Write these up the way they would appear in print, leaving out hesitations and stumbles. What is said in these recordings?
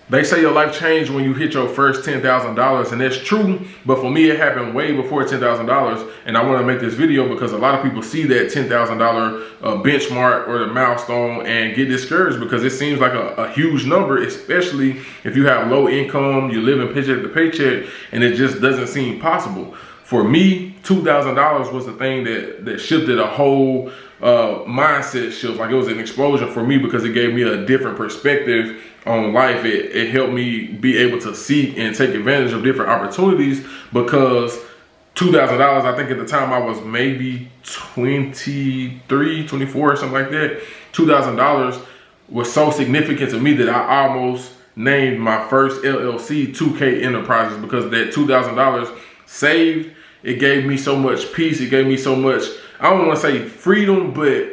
They say your life changed when you hit your first $10,000, and that's true, but for me it happened way before $10,000, and I want to make this video because a lot of people see that $10,000 benchmark or the milestone and get discouraged because it seems like a huge number, especially if you have low income, you live in paycheck to paycheck, and it just doesn't seem possible. For me, $2,000 was the thing that shifted a whole mindset shift. Like, it was an explosion for me because it gave me a different perspective on life. It helped me be able to seek and take advantage of different opportunities because $2,000, I think at the time I was maybe 23, 24 or something like that. $2,000 was so significant to me that I almost named my first LLC 2K Enterprises because that $2,000 saved, it gave me so much peace. It gave me so much, I don't want to say freedom, but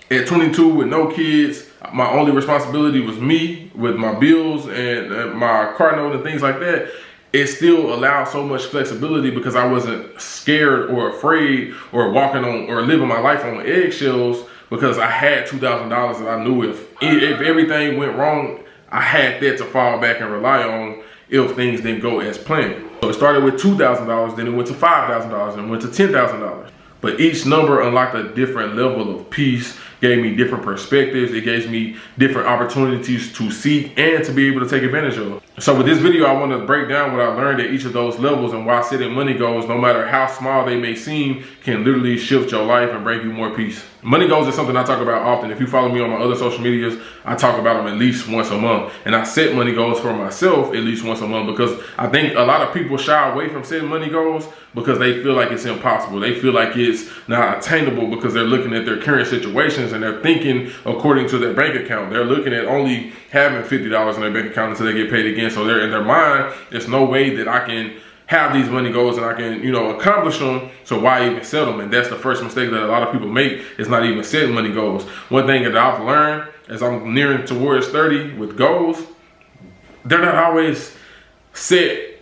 at 22 with no kids, my only responsibility was me with my bills and my car note and things like that. It still allowed so much flexibility because I wasn't scared or afraid or walking on or living my life on eggshells because I had $2,000 that I knew if everything went wrong, I had that to fall back and rely on if things didn't go as planned. So it started with $2,000, then it went to $5,000 and went to $10,000. But each number unlocked a different level of peace, gave me different perspectives, it gave me different opportunities to seek and to be able to take advantage of. So with this video, I want to break down what I learned at each of those levels and why setting money goals, no matter how small they may seem, can literally shift your life and bring you more peace. Money goals is something I talk about often. If you follow me on my other social medias, I talk about them at least once a month. And I set money goals for myself at least once a month because I think a lot of people shy away from setting money goals because they feel like it's impossible. They feel like it's not attainable because they're looking at their current situations and they're thinking according to their bank account. They're looking at only having $50 in their bank account until they get paid again. So they're in their mind, there's no way that I can have these money goals and I can, accomplish them. So why even set them? And that's the first mistake that a lot of people make, is not even setting money goals. One thing that I've learned as I'm nearing towards 30 with goals, they're not always set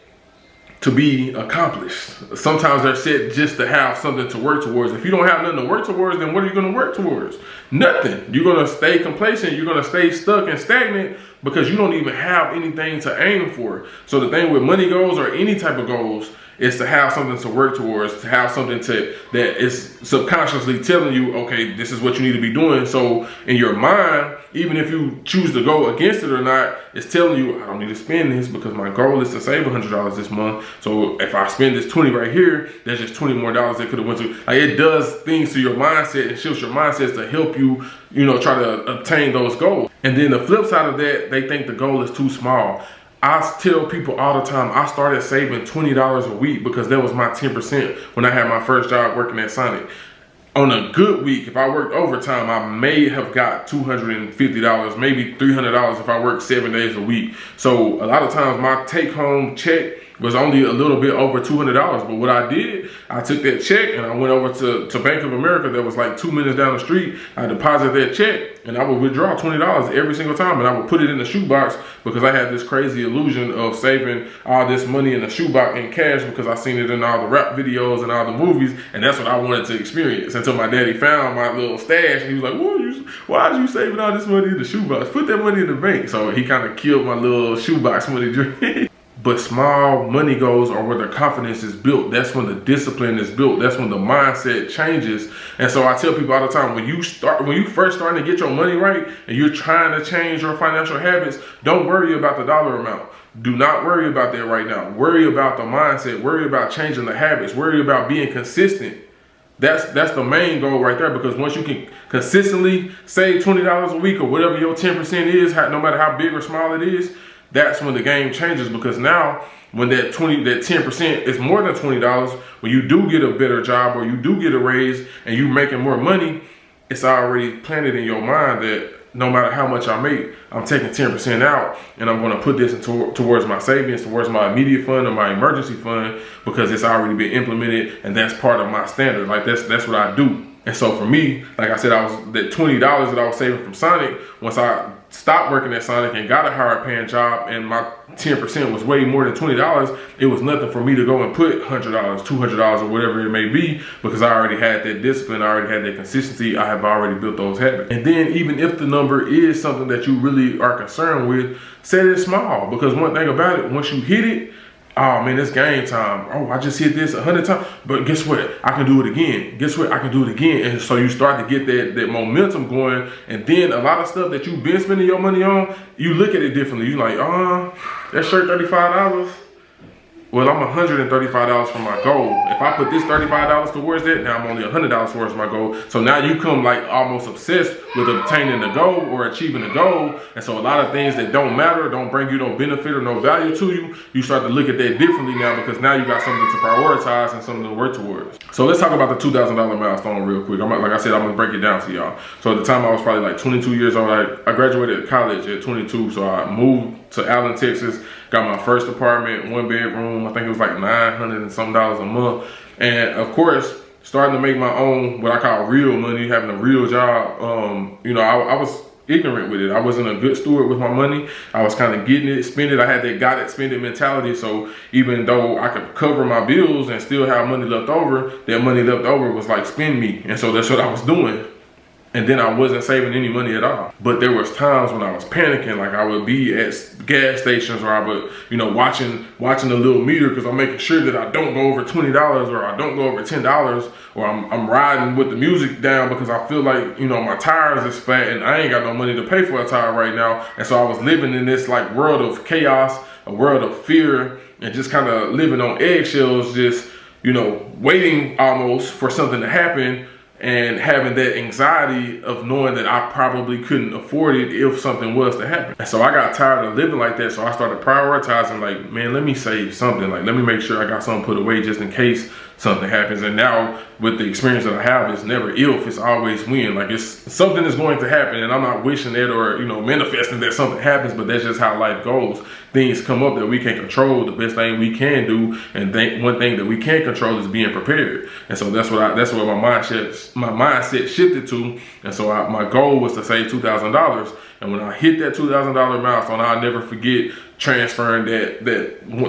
to be accomplished. Sometimes they're set just to have something to work towards. If you don't have nothing to work towards, then what are you going to work towards? Nothing. You're going to stay complacent. You're going to stay stuck and stagnant because you don't even have anything to aim for. So the thing with money goals or any type of goals is to have something to work towards, to have something that is subconsciously telling you, okay, this is what you need to be doing. So in your mind, even if you choose to go against it or not, it's telling you, I don't need to spend this because my goal is to save $100 this month. So if I spend this 20 right here, there's just 20 more dollars that could have went to. Like, it does things to your mindset and shifts your mindset to help you, try to obtain those goals. And then the flip side of that, they think the goal is too small. I tell people all the time, I started saving $20 a week because that was my 10% when I had my first job working at Sonic. On a good week, if I worked overtime, I may have got $250, maybe $300 if I worked 7 days a week. So a lot of times my take-home check was only a little bit over $200. But what I did, I took that check and I went over to Bank of America that was like 2 minutes down the street. I deposited that check and I would withdraw $20 every single time, and I would put it in the shoebox because I had this crazy illusion of saving all this money in the shoebox in cash because I seen it in all the rap videos and all the movies, and that's what I wanted to experience until my daddy found my little stash and he was like, why are you saving all this money in the shoebox? Put that money in the bank. So he kind of killed my little shoebox money dream. But small money goals are where the confidence is built. That's when the discipline is built. That's when the mindset changes. And so I tell people all the time, when you first starting to get your money right and you're trying to change your financial habits, don't worry about the dollar amount. Do not worry about that right now. Worry about the mindset. Worry about changing the habits. Worry about being consistent. That's the main goal right there, because once you can consistently save $20 a week or whatever your 10% is, no matter how big or small it is, that's when the game changes. Because now when that 10% is more than $20, when you do get a better job or you do get a raise and you're making more money, it's already planted in your mind that no matter how much I make, I'm taking 10% out and I'm going to put this towards my savings, towards my immediate fund or my emergency fund, because it's already been implemented and that's part of my standard. Like that's what I do. And so for me, like I said, that $20 that I was saving from Sonic, once I stopped working at Sonic and got a higher paying job, and my 10% was way more than $20, it was nothing for me to go and put $100, $200, or whatever it may be, because I already had that discipline, I already had that consistency, I have already built those habits. And then even if the number is something that you really are concerned with, set it small, because one thing about it, once you hit it, oh man, it's game time. Oh, I just hit this 100 times, but guess what? I can do it again. Guess what? I can do it again. And so you start to get that momentum going, and then a lot of stuff that you've been spending your money on, you look at it differently. You like, that shirt $35. Well, I'm $135 from my goal. If I put this $35 towards that, now I'm only $100 towards my goal. So now you come like almost obsessed with obtaining the goal or achieving the goal. And so a lot of things that don't matter, don't bring you no benefit or no value to you, you start to look at that differently now, because now you got something to prioritize and something to work towards. So let's talk about the $2,000 milestone real quick. Like I said, I'm gonna break it down to y'all. So at the time I was probably like 22 years old. I graduated college at 22. So I moved to Allen, Texas, got my first apartment, 1 bedroom. I think it was like $900 and something a month. And of course, starting to make my own, what I call real money, having a real job. You know, I was ignorant with it. I wasn't a good steward with my money. I was kind of getting it, spend it. I had that got it, spend it mentality. So even though I could cover my bills and still have money left over, that money left over was like spend me. And so that's what I was doing. And then I wasn't saving any money at all. But there was times when I was panicking, like I would be at gas stations, or I would, you know, watching the little meter, because I'm making sure that I don't go over $20 or I don't go over $10, or I'm riding with the music down because I feel like, you know, my tires is fat and I ain't got no money to pay for a tire right now. And so I was living in this like world of chaos, a world of fear, and just kind of living on eggshells, just, you know, waiting almost for something to happen, and having that anxiety of knowing that I probably couldn't afford it if something was to happen. And so I got tired of living like that. So I started prioritizing, like, man, let me save something. Like, let me make sure I got something put away just in case something happens. And now with the experience that I have, it's never if, it's always when. Like, it's something is going to happen, and I'm not wishing it or, you know, manifesting that something happens, but that's just how life goes. Things come up that we can't control. The best thing we can do, and one thing that we can control, is being prepared. And so that's what my mindset shifted to. And so my goal was to save $2,000. And when I hit that $2,000 milestone, I'll never forget transferring that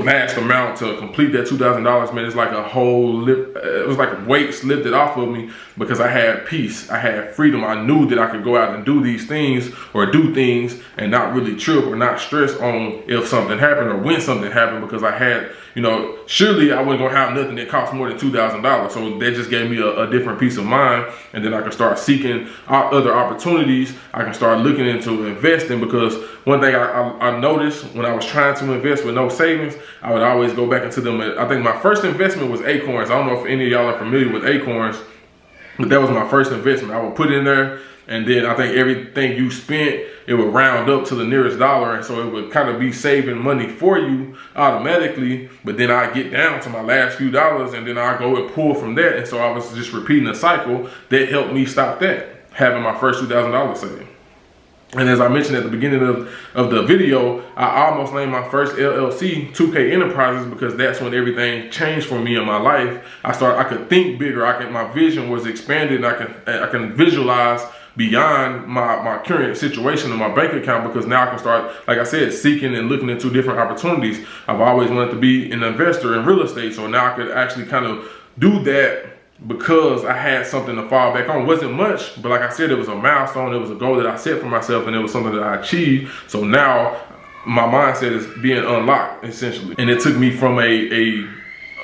last amount to complete that $2,000. Man, it's like it was like weights lifted off of me, because I had peace, I had freedom. I knew that I could go out and do these things, or do things, and not really trip or not stress on if something happened or when something happened, because I had, you know, surely I wasn't gonna have nothing that cost more than $2,000. So that just gave me a different peace of mind. And then I can start seeking other opportunities. I can start looking into investing, because one thing I noticed when I was trying to invest with no savings, I would always go back into them. I think my first investment was Acorns. I don't know if any of y'all are familiar with Acorns, but that was my first investment. I would put in there, and then I think everything you spent, it would round up to the nearest dollar. And so it would kind of be saving money for you automatically. But then I get down to my last few dollars, and then I go and pull from that. And so I was just repeating a cycle that helped me stop that, having my first $2,000 saved. And as I mentioned at the beginning of the video, I almost named my first LLC 2K Enterprises, because that's when everything changed for me in my life. I could think bigger. My vision was expanded. I can visualize beyond my current situation in my bank account, because now I can start, like I said, seeking and looking into different opportunities. I've always wanted to be an investor in real estate, so now I could actually kind of do that, because I had something to fall back on. It wasn't much, but like I said, it was a milestone. It was a goal that I set for myself, and it was something that I achieved. So now my mindset is being unlocked, essentially. And it took me from a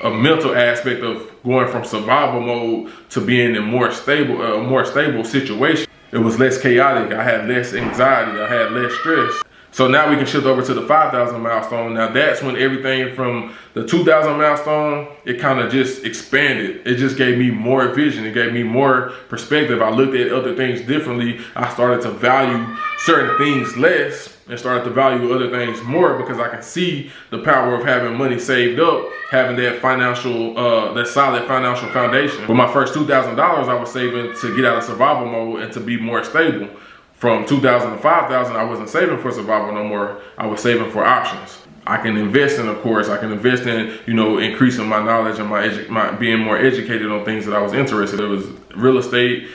mental aspect of going from survival mode to being in a more stable situation. It was less chaotic. I had less anxiety. I had less stress. So now we can shift over to the 5,000 milestone. Now that's when everything from the 2,000 milestone, it kind of just expanded. It just gave me more vision. It gave me more perspective. I looked at other things differently. I started to value certain things less and started to value other things more, because I can see the power of having money saved up, having that that solid financial foundation. With my first $2,000, I was saving to get out of survival mode and to be more stable. From 2,000 to 5,000, I wasn't saving for survival no more. I was saving for options. I can invest in, of course, I can invest in, you know, increasing my knowledge and my being more educated on things that I was interested in. It was real estate,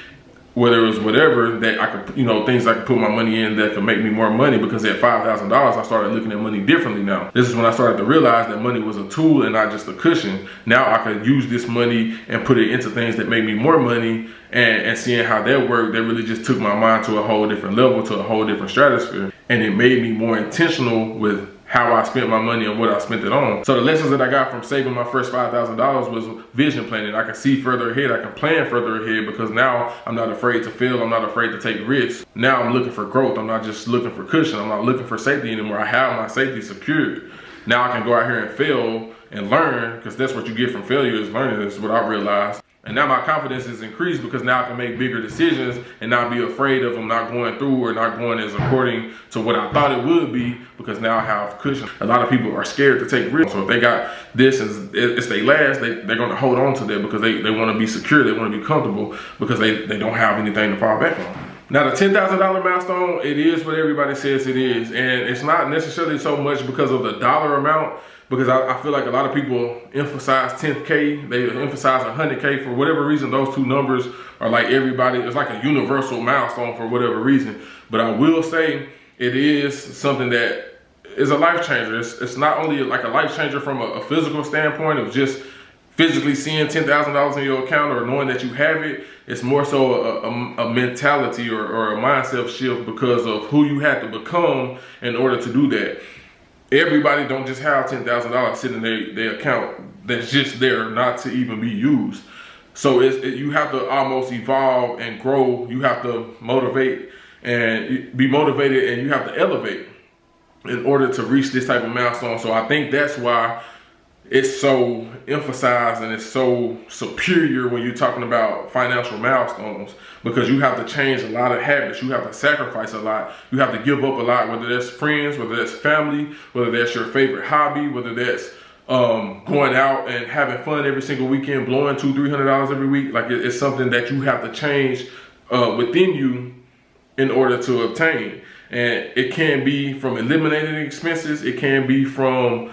whether it was whatever that I could, you know, things I could put my money in that could make me more money, because at $5,000, I started looking at money differently now. This is when I started to realize that money was a tool and not just a cushion. Now I could use this money and put it into things that make me more money, and seeing how that worked, that really just took my mind to a whole different level, to a whole different stratosphere. And it made me more intentional with how I spent my money and what I spent it on. So the lessons that I got from saving my first $5,000 was vision planning. I can see further ahead, I can plan further ahead, because now I'm not afraid to fail, I'm not afraid to take risks. Now I'm looking for growth, I'm not just looking for cushion, I'm not looking for safety anymore. I have my safety secured. Now I can go out here and fail and learn, because that's what you get from failure, is learning, is what I realized. And now my confidence is increased, because now I can make bigger decisions and not be afraid of them not going through or not going as according to what I thought it would be, because now I have cushion. A lot of people are scared to take risks. So if they got this and it's they last, they're going to hold on to that, because they want to be secure, they want to be comfortable, because they don't have anything to fall back on. Now the $10,000 milestone, it is what everybody says it is. And it's not necessarily so much because of the dollar amount, because I feel like a lot of people emphasize 10K, they emphasize 100K for whatever reason. Those two numbers are like everybody, it's like a universal milestone for whatever reason. But I will say it is something that is a life changer. It's not only like a life changer from a physical standpoint of just physically seeing $10,000 in your account or knowing that you have it. It's more so a mentality or a mindset shift because of who you had to become in order to do that. Everybody don't just have $10,000 sitting in their account that's just there not to even be used. So you have to almost evolve and grow. You have to motivate and be motivated, and you have to elevate in order to reach this type of milestone. So I think that's why it's so emphasized and it's so superior when you're talking about financial milestones, because you have to change a lot of habits. You have to sacrifice a lot. You have to give up a lot, whether that's friends, whether that's family, whether that's your favorite hobby, whether that's going out and having fun every single weekend, blowing $200-300 every week. Like it's something that you have to change within you in order to obtain. And it can be from eliminating expenses. It can be from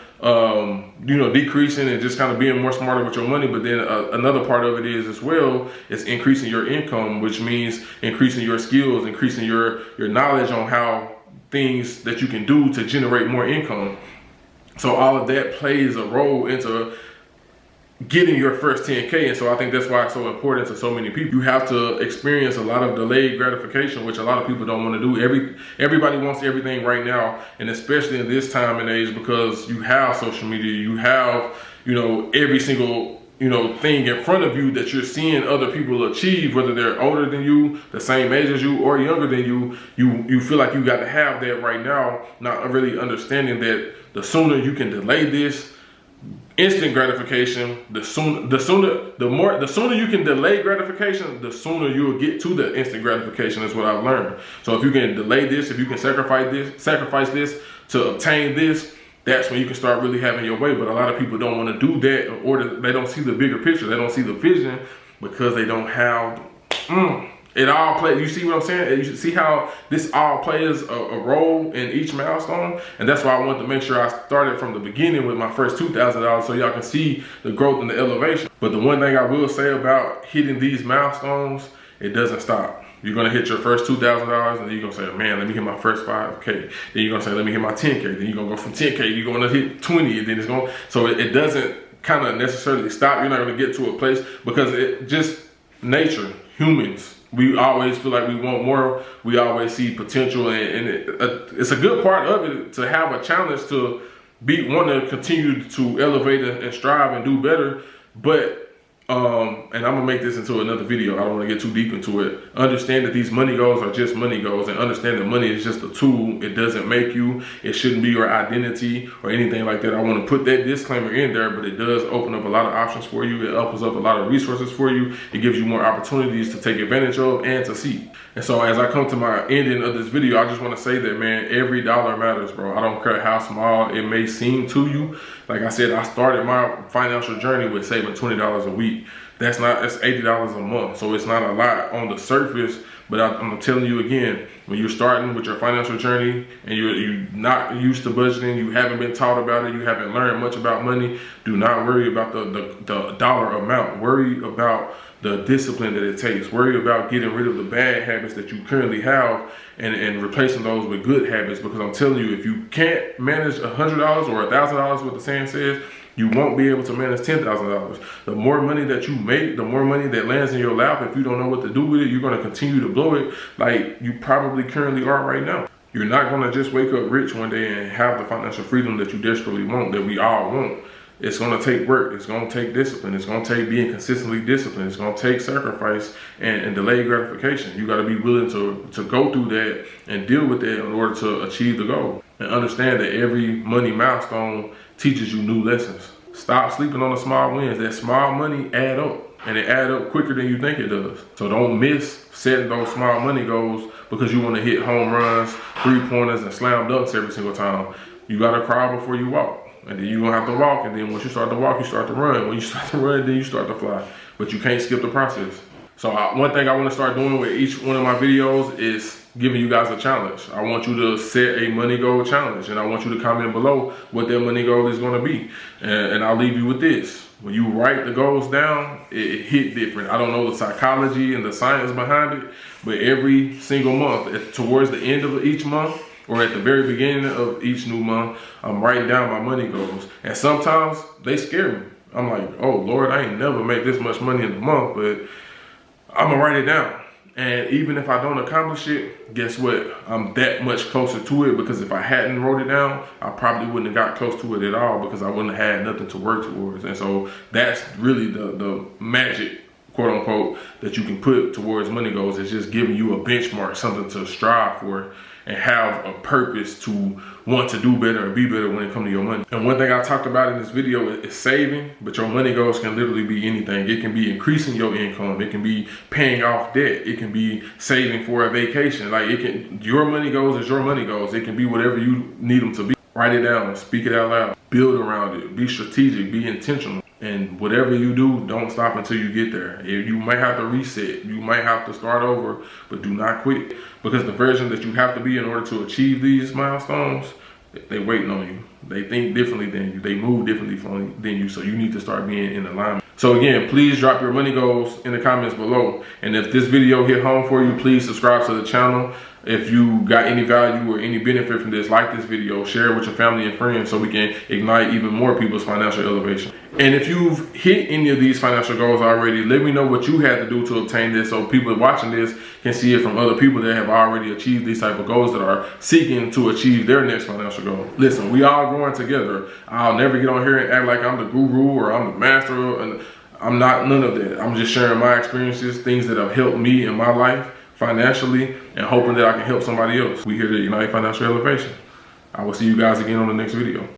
decreasing and just kind of being more smarter with your money. But then another part of it is as well is increasing your income, which means increasing your skills, increasing your knowledge on how things that you can do to generate more income. So all of that plays a role into getting your first 10K. And so I think that's why it's so important to so many people. You have to experience a lot of delayed gratification, which a lot of people don't want to do. Everybody wants everything right now, and especially in this time and age, because you have social media, you have, every single thing in front of you that you're seeing other people achieve, whether they're older than you, the same age as you, or younger than you. You feel like you got to have that right now, not really understanding that the sooner you can delay this instant gratification, the sooner you can delay gratification, the sooner you will get to the instant gratification, is what I've learned. So if you can delay this, if you can sacrifice this to obtain this, that's when you can start really having your way. But a lot of people don't want to do that, or they don't see the bigger picture. They don't see the vision because they don't have it all plays. You see what I'm saying? You see how this all plays a role in each milestone? And that's why I wanted to make sure I started from the beginning with my first $2,000 so y'all can see the growth and the elevation. But the one thing I will say about hitting these milestones, it doesn't stop. You're gonna hit your first $2,000 and then you're gonna say, man, let me hit my first 5K. Then you're gonna say, let me hit my 10K. Then you're gonna go from 10K, you're gonna hit 20, and then it's going, so it doesn't kind of necessarily stop. You're not gonna get to a place, because it just nature, humans, we always feel like we want more. We always see potential, and it's a good part of it to have a challenge to want to continue to elevate and strive and do better. But and I'm gonna make this into another video. I don't want to get too deep into it. Understand that these money goals are just money goals, and understand that money is just a tool. It doesn't make you. It shouldn't be your identity or anything like that. I want to put that disclaimer in there, but it does open up a lot of options for you. It opens up a lot of resources for you. It gives you more opportunities to take advantage of and to see. And so as I come to my ending of this video, I just want to say that, man, every dollar matters, bro. I don't care how small it may seem to you. Like I said, I started my financial journey with saving $20 a week. That's $80 a month. So it's not a lot on the surface, but I'm telling you again, When you're starting with your financial journey and you're not used to budgeting, you haven't been taught about it, you haven't learned much about money, do not worry about the dollar amount. Worry about the discipline that it takes. Worry about getting rid of the bad habits that you currently have and replacing those with good habits. Because I'm telling you, if you can't manage $100 or $1,000, what the saying says, you won't be able to manage $10,000. The more money that you make, the more money that lands in your lap. If you don't know what to do with it, you're going to continue to blow it like you probably currently are right now. You're not going to just wake up rich one day and have the financial freedom that you desperately want, that we all want. It's going to take work. It's going to take discipline. It's going to take being consistently disciplined. It's going to take sacrifice and delayed gratification. You got to be willing to go through that and deal with that in order to achieve the goal. And understand that every money milestone teaches you new lessons. Stop sleeping on the small wins. That small money add up, and it add up quicker than you think it does. So don't miss setting those small money goals because you want to hit home runs, 3-pointers, and slam dunks every single time. You got to crawl before you walk. And then you're going to have to walk. And then once you start to walk, you start to run. When you start to run, then you start to fly. But you can't skip the process. So one thing I want to start doing with each one of my videos is giving you guys a challenge. I want you to set a money goal challenge. And I want you to comment below what that money goal is going to be. And I'll leave you with this. When you write the goals down, it hit different. I don't know the psychology and the science behind it. But every single month, towards the end of each month, or at the very beginning of each new month, I'm writing down my money goals. And sometimes they scare me. I'm like, oh Lord, I ain't never make this much money in a month, but I'm gonna write it down. And even if I don't accomplish it, guess what? I'm that much closer to it, because if I hadn't wrote it down, I probably wouldn't have got close to it at all, because I wouldn't have had nothing to work towards. And so that's really the magic, quote unquote, that you can put towards money goals. Is just giving you a benchmark, something to strive for, and have a purpose to want to do better and be better when it comes to your money. And one thing I talked about in this video is saving, but your money goals can literally be anything. It can be increasing your income. It can be paying off debt. It can be saving for a vacation. Like your money goals is your money goals. It can be whatever you need them to be. Write it down, speak it out loud, build around it, be strategic, be intentional. And whatever you do, don't stop until you get there. You might have to reset, you might have to start over, but do not quit. Because the version that you have to be in order to achieve these milestones, they waiting on you. They think differently than you. They move differently than you. So you need to start being in alignment. So again, please drop your money goals in the comments below. And if this video hit home for you, please subscribe to the channel. If you got any value or any benefit from this, like this video, share it with your family and friends so we can ignite even more people's financial elevation. And if you've hit any of these financial goals already, let me know what you had to do to obtain this, so people watching this can see it from other people that have already achieved these type of goals, that are seeking to achieve their next financial goal. Listen, we all growing together. I'll never get on here and act like I'm the guru or I'm the master. And I'm not none of that. I'm just sharing my experiences, things that have helped me in my life financially, and hoping that I can help somebody else. We here to Ignite Financial Elevation. I will see you guys again on the next video.